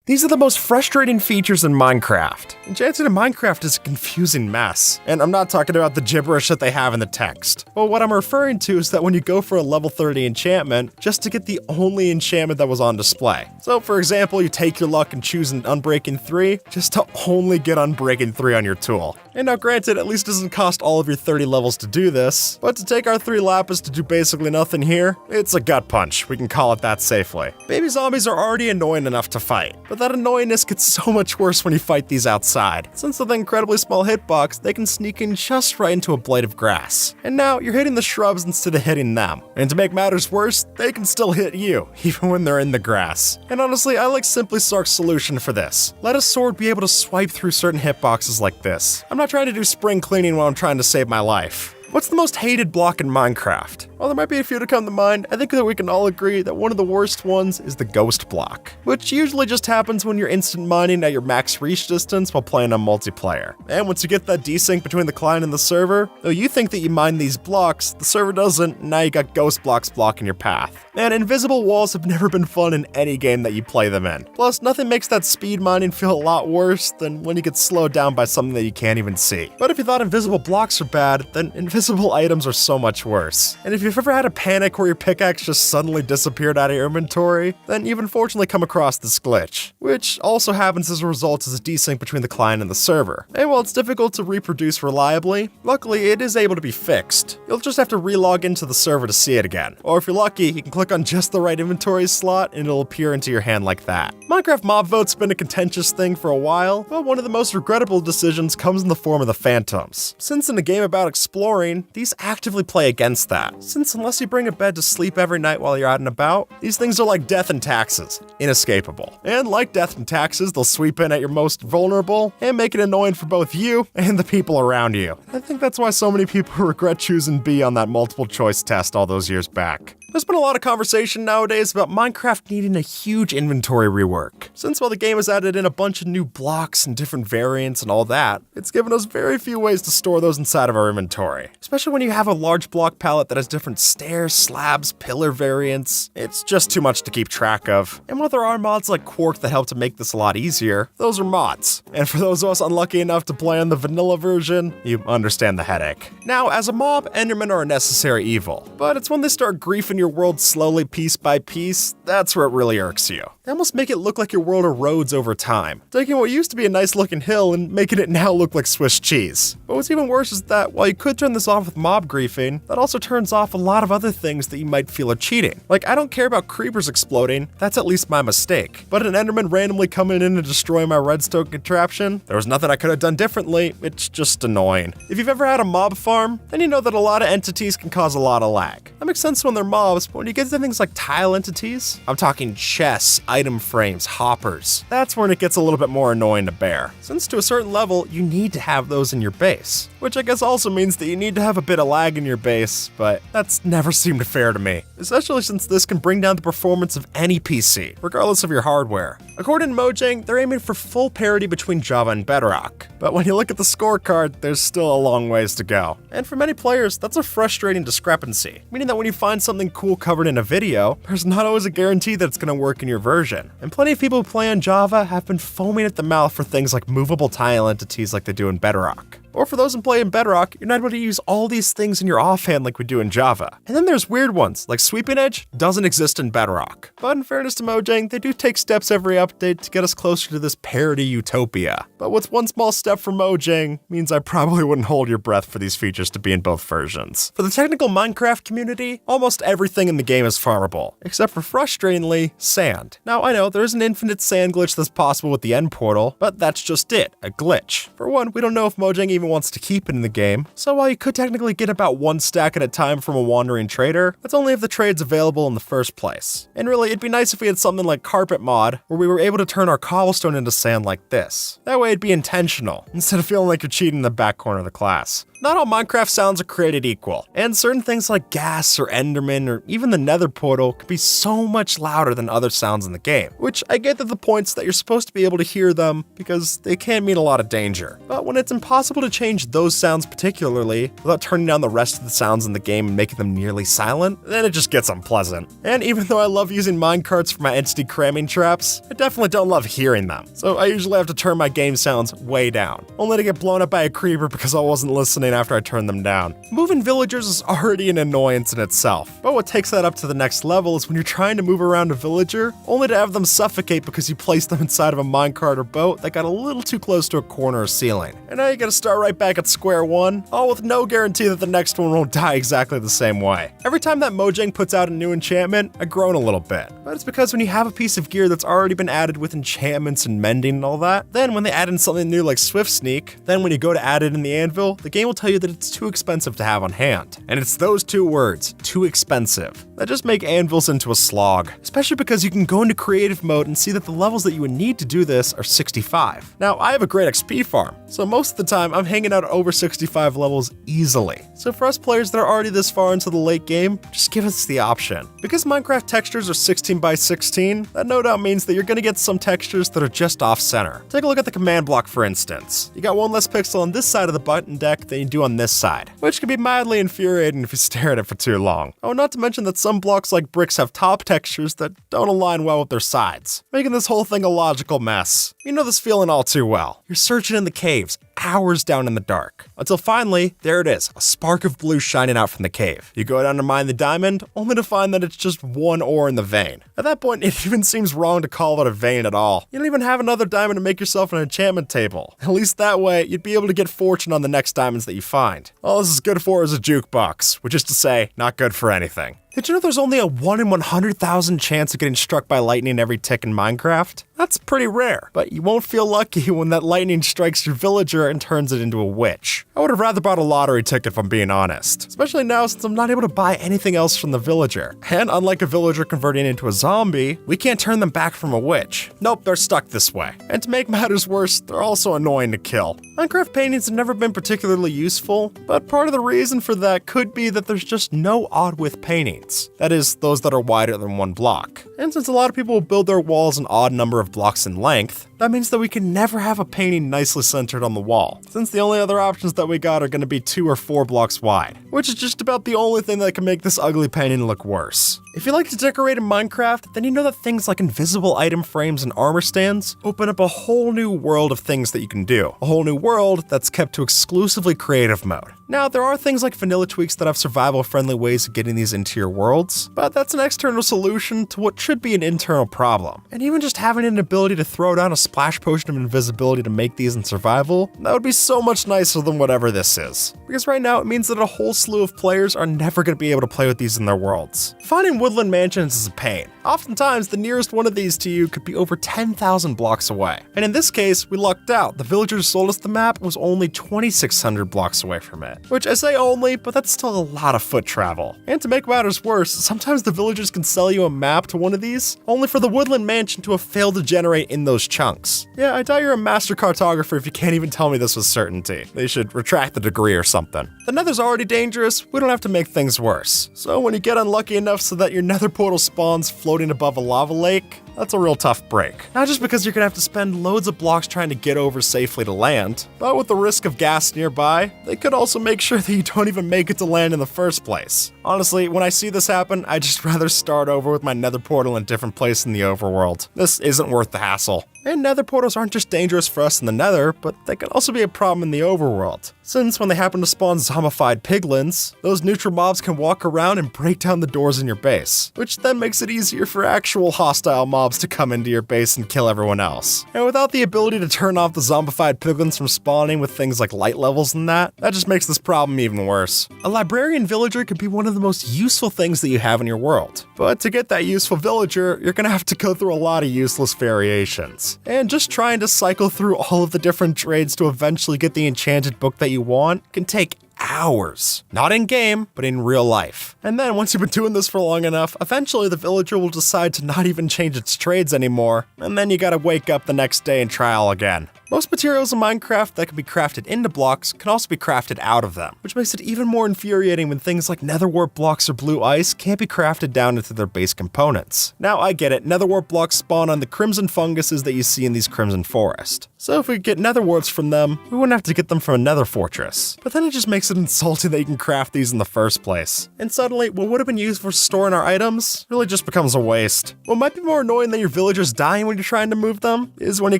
These are the most frustrating features in Minecraft. Enchanting in Minecraft is a confusing mess, and I'm not talking about the gibberish that they have in the text. But what I'm referring to is that when you go for a level 30 enchantment, just to get the only enchantment that was on display. So for example, you take your luck and choose an Unbreaking 3, just to only get Unbreaking 3 on your tool. And now granted, at least it doesn't cost all of your 30 levels to do this, but to take our 3 lapis to do basically nothing here, it's a gut punch, we can call it that safely. Baby zombies are already annoying enough to fight, but that annoyingness gets so much worse when you fight these outside. Since with an incredibly small hitbox, they can sneak in just right into a blade of grass. And now you're hitting the shrubs instead of hitting them. And to make matters worse, they can still hit you, even when they're in the grass. And honestly, I like Simply Sark's solution for this. Let a sword be able to swipe through certain hitboxes like this. I'm not trying to do spring cleaning while I'm trying to save my life. What's the most hated block in Minecraft? While there might be a few to come to mind, I think that we can all agree that one of the worst ones is the ghost block, which usually just happens when you're instant mining at your max reach distance while playing on multiplayer. And once you get that desync between the client and the server, though you think that you mine these blocks, the server doesn't, and now you got ghost blocks blocking your path. And invisible walls have never been fun in any game that you play them in. Plus, nothing makes that speed mining feel a lot worse than when you get slowed down by something that you can't even see. But if you thought invisible blocks are bad, then invisible items are so much worse. And if you've ever had a panic where your pickaxe just suddenly disappeared out of your inventory, then you've unfortunately come across this glitch, which also happens as a result of a desync between the client and the server. And while it's difficult to reproduce reliably, luckily it is able to be fixed. You'll just have to relog into the server to see it again. Or if you're lucky, you can click on just the right inventory slot and it'll appear into your hand like that. Minecraft mob vote's been a contentious thing for a while, but one of the most regrettable decisions comes in the form of the phantoms. Since in a game about exploring, these actively play against that, since unless you bring a bed to sleep every night while you're out and about, these things are like death and taxes, inescapable. And like death and taxes, they'll sweep in at your most vulnerable and make it annoying for both you and the people around you. I think that's why so many people regret choosing B on that multiple choice test all those years back. There's been a lot of conversation nowadays about Minecraft needing a huge inventory rework. Since while the game has added in a bunch of new blocks and different variants and all that, it's given us very few ways to store those inside of our inventory. Especially when you have a large block palette that has different stairs, slabs, pillar variants. It's just too much to keep track of. And while there are mods like Quark that help to make this a lot easier, those are mods. And for those of us unlucky enough to play on the vanilla version, you understand the headache. Now, as a mob, Endermen are a necessary evil, but it's when they start griefing your world slowly piece by piece, that's where it really irks you. They almost make it look like your world erodes over time, taking what used to be a nice looking hill and making it now look like Swiss cheese. But what's even worse is that while you could turn this off with mob griefing, that also turns off a lot of other things that you might feel are cheating. Like, I don't care about creepers exploding, that's at least my mistake. But an Enderman randomly coming in and destroying my redstone contraption, there was nothing I could have done differently, it's just annoying. If you've ever had a mob farm, then you know that a lot of entities can cause a lot of lag. That makes sense when they're mobs, but when you get to things like tile entities, I'm talking chests, item frames, hoppers, that's when it gets a little bit more annoying to bear. Since to a certain level, you need to have those in your base, which I guess also means that you need to have a bit of lag in your base, but that's never seemed fair to me, especially since this can bring down the performance of any PC, regardless of your hardware. According to Mojang, they're aiming for full parity between Java and Bedrock, but when you look at the scorecard, there's still a long ways to go. And for many players, that's a frustrating discrepancy, meaning that when you find something cool covered in a video, there's not always a guarantee that it's going to work in your version. And plenty of people who play on Java have been foaming at the mouth for things like movable tile entities like they do in Bedrock. Or for those who play in Bedrock, you're not able to use all these things in your offhand like we do in Java. And then there's weird ones, like Sweeping Edge doesn't exist in Bedrock. But in fairness to Mojang, they do take steps every update to get us closer to this parity utopia. But what's one small step for Mojang means I probably wouldn't hold your breath for these features to be in both versions. For the technical Minecraft community, almost everything in the game is farmable, except for frustratingly, sand. Now I know there's an infinite sand glitch that's possible with the end portal, but that's just it, a glitch. For one, we don't know if Mojang even wants to keep it in the game, so while you could technically get about one stack at a time from a wandering trader, that's only if the trade's available in the first place. And really, it'd be nice if we had something like Carpet Mod, where we were able to turn our cobblestone into sand like this. That way it'd be intentional, instead of feeling like you're cheating in the back corner of the class. not all Minecraft sounds are created equal, and certain things like gas or Enderman or even the Nether portal could be so much louder than other sounds in the game, which I get that the point's that you're supposed to be able to hear them because they can mean a lot of danger. But when it's impossible to change those sounds particularly without turning down the rest of the sounds in the game and making them nearly silent, then it just gets unpleasant. And even though I love using minecarts for my entity cramming traps, I definitely don't love hearing them. So I usually have to turn my game sounds way down, only to get blown up by a creeper because I wasn't listening after I turned them down. Moving villagers is already an annoyance in itself, but what takes that up to the next level is when you're trying to move around a villager, only to have them suffocate because you placed them inside of a minecart or boat that got a little too close to a corner or ceiling. And now you gotta start right back at square one, all with no guarantee that the next one won't die exactly the same way. Every time that Mojang puts out a new enchantment, I groan a little bit. But it's because when you have a piece of gear that's already been added with enchantments and mending and all that, then when they add in something new like Swift Sneak, then when you go to add it in the anvil, the game will tell you that it's too expensive to have on hand. And it's those two words, too expensive, that just make anvils into a slog. Especially because you can go into creative mode and see that the levels that you would need to do this are 65. Now, I have a great XP farm, so most of the time I'm hanging out at over 65 levels easily. So for us players that are already this far into the late game, just give us the option. Because Minecraft textures are 16 by 16, that no doubt means that you're gonna get some textures that are just off center. Take a look at the command block for instance. You got one less pixel on this side of the button deck than you do on this side, which can be mildly infuriating if you stare at it for too long. Oh, not to mention that some blocks like bricks have top textures that don't align well with their sides, making this whole thing a logical mess. You know this feeling all too well. You're searching in the caves, hours down in the dark, until finally, there it is, a spark of blue shining out from the cave. You go down to mine the diamond, only to find that it's just one ore in the vein. At that point, it even seems wrong to call it a vein at all. You don't even have another diamond to make yourself an enchantment table. At least that way, you'd be able to get fortune on the next diamonds that you find. All this is good for is a jukebox, which is to say, not good for anything. Did you know there's only a 1 in 100,000 chance of getting struck by lightning every tick in Minecraft? That's pretty rare, but you won't feel lucky when that lightning strikes your villager and turns it into a witch. I would have rather bought a lottery ticket if I'm being honest, especially now since I'm not able to buy anything else from the villager. And unlike a villager converting into a zombie, we can't turn them back from a witch. Nope, they're stuck this way. And to make matters worse, they're also annoying to kill. Minecraft paintings have never been particularly useful, but part of the reason for that could be that there's just no odd width paintings. That is, those that are wider than one block. And since a lot of people will build their walls an odd number of blocks in length, that means that we can never have a painting nicely centered on the wall, since the only other options that we got are going to be 2 or 4 blocks wide, which is just about the only thing that can make this ugly painting look worse. If you like to decorate in Minecraft, then you know that things like invisible item frames and armor stands open up a whole new world of things that you can do. A whole new world that's kept to exclusively creative mode. Now, there are things like vanilla tweaks that have survival-friendly ways of getting these into your worlds, but that's an external solution to what should be an internal problem. And even just having an ability to throw down a splash potion of invisibility to make these in survival, that would be so much nicer than whatever this is. Because right now, it means that a whole slew of players are never going to be able to play with these in their worlds. Finding woodland mansions is a pain. Oftentimes, the nearest one of these to you could be over 10,000 blocks away. And in this case, we lucked out. The villagers who sold us the map was only 2,600 blocks away from it. Which I say only, but that's still a lot of foot travel. And to make matters worse, sometimes the villagers can sell you a map to one of these, only for the woodland mansion to have failed to generate in those chunks. Yeah, I doubt you're a master cartographer if you can't even tell me this with certainty. They should retract the degree or something. The nether's already dangerous, we don't have to make things worse. So when you get unlucky enough so that your nether portal spawns floating above a lava lake, that's a real tough break. Not just because you're gonna have to spend loads of blocks trying to get over safely to land, but with the risk of gas nearby, they could also make sure that you don't even make it to land in the first place. Honestly, when I see this happen, I'd just rather start over with my nether portal in a different place in the overworld. This isn't worth the hassle. And nether portals aren't just dangerous for us in the nether, but they can also be a problem in the overworld. Since when they happen to spawn zombified piglins, those neutral mobs can walk around and break down the doors in your base, which then makes it easier for actual hostile mobs to come into your base and kill everyone else. And without the ability to turn off the zombified piglins from spawning with things like light levels and that just makes this problem even worse. A librarian villager could be one of the most useful things that you have in your world. But to get that useful villager, you're gonna have to go through a lot of useless variations. And just trying to cycle through all of the different trades to eventually get the enchanted book that you want can take hours. Not in game, but in real life. And then once you've been doing this for long enough, eventually the villager will decide to not even change its trades anymore, and then you gotta wake up the next day and try all again. Most materials in Minecraft that can be crafted into blocks can also be crafted out of them, which makes it even more infuriating when things like nether wart blocks or blue ice can't be crafted down into their base components. Now I get it, nether wart blocks spawn on the crimson funguses that you see in these crimson forest. So if we could get nether warts from them, we wouldn't have to get them from a nether fortress. But then it just makes it insulting that you can craft these in the first place. And suddenly, what would have been used for storing our items really just becomes a waste. What might be more annoying than your villagers dying when you're trying to move them is when you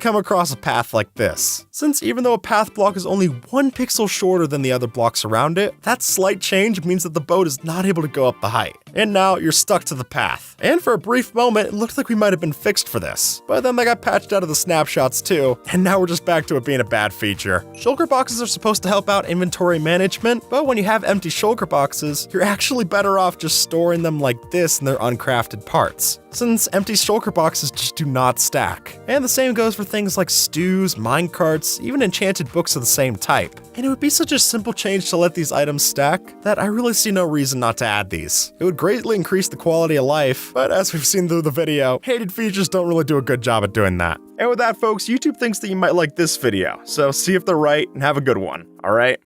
come across a path like this. Since even though a path block is only 1 pixel shorter than the other blocks around it, that slight change means that the boat is not able to go up the height. And now you're stuck to the path. And for a brief moment, it looked like we might have been fixed for this. But then they got patched out of the snapshots too, and now we're just back to it being a bad feature. Shulker boxes are supposed to help out inventory management, but when you have empty shulker boxes, you're actually better off just storing them like this in their uncrafted parts, since empty shulker boxes just do not stack. And the same goes for things like stews, minecarts, even enchanted books of the same type. And it would be such a simple change to let these items stack that I really see no reason not to add these. It would greatly increase the quality of life, but as we've seen through the video, hated features don't really do a good job at doing that. And with that, folks, YouTube thinks that you might like this video, so see if they're right and have a good one, alright?